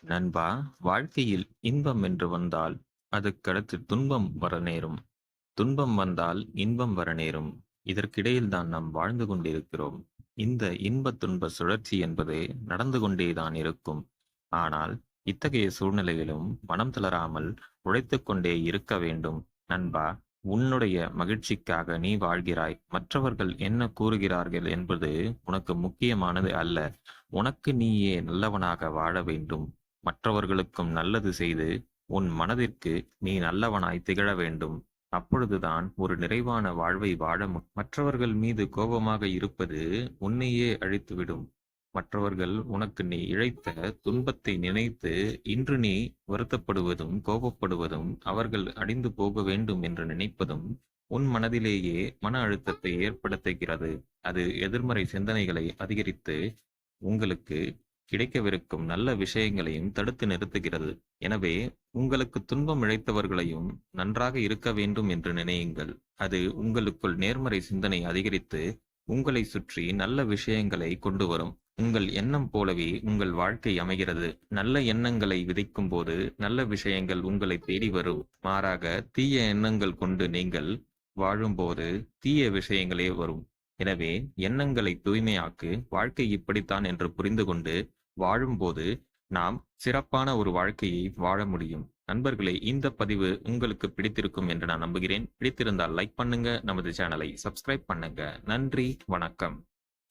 நண்பா, வாழ்க்கையில் இன்பம் என்று வந்தால் அதுக்கடுத்து துன்பம் வர நேரும். துன்பம் வந்தால் இன்பம் வர நேரும். இதற்கிடையில் தான் நாம் வாழ்ந்து கொண்டிருக்கிறோம். இந்த இன்ப துன்ப சுழற்சி என்பது நடந்து கொண்டேதான் இருக்கும். ஆனால் இத்தகைய சூழ்நிலையிலும் மனம் தளராமல் உழைத்துக் கொண்டே இருக்க வேண்டும். நண்பா, உன்னுடைய மகிழ்ச்சிக்காக நீ வாழ்கிறாய். மற்றவர்கள் என்ன கூறுகிறார்கள் என்பது உனக்கு முக்கியமானது அல்ல. உனக்கு நீயே நல்லவனாக வாழ வேண்டும். மற்றவர்களுக்கும் நல்லது செய்து உன் மனதிற்கு நீ நல்லவனாய் திகழ வேண்டும். அப்பொழுதுதான் ஒரு நிறைவான வாழ்வை வாழ மற்றவர்கள் மீது கோபமாக இருப்பது உன்னையே அழித்துவிடும். மற்றவர்கள் உனக்கு நீ இழைத்த துன்பத்தை நினைத்து இன்று நீ வருத்தப்படுவதும் கோபப்படுவதும் அவர்கள் அழிந்து போக வேண்டும் என்று நினைப்பதும் உன் மனதிலேயே மன அழுத்தத்தை ஏற்படுத்துகிறது. அது எதிர்மறை சிந்தனைகளை அதிகரித்து உங்களுக்கு கிடைக்கவிருக்கும் நல்ல விஷயங்களையும் தடுத்து நிறுத்துகிறது. எனவே உங்களுக்கு துன்பம் இழைத்தவர்களையும் நன்றாக இருக்க வேண்டும் என்று நினையுங்கள். அது உங்களுக்குள் நேர்மறை சிந்தனை அதிகரித்து உங்களை சுற்றி நல்ல விஷயங்களை கொண்டு வரும். உங்கள் எண்ணம் போலவே உங்கள் வாழ்க்கை அமைகிறது. நல்ல எண்ணங்களை விதைக்கும் போது நல்ல விஷயங்கள் உங்களை தேடி வரும். மாறாக தீய எண்ணங்கள் கொண்டு நீங்கள் வாழும்போது தீய விஷயங்களே வரும். எனவே எண்ணங்களை தூய்மையாக்கு. வாழ்க்கை இப்படித்தான் என்று புரிந்து கொண்டு வாழும்போது நாம் சிறப்பான ஒரு வாழ்க்கையை வாழ முடியும். நண்பர்களே, இந்த பதிவு உங்களுக்கு பிடித்திருக்கும் என்று நான் நம்புகிறேன். பிடித்திருந்தால் லைக் பண்ணுங்க, நமது சேனலை சப்ஸ்கிரைப் பண்ணுங்க. நன்றி, வணக்கம்.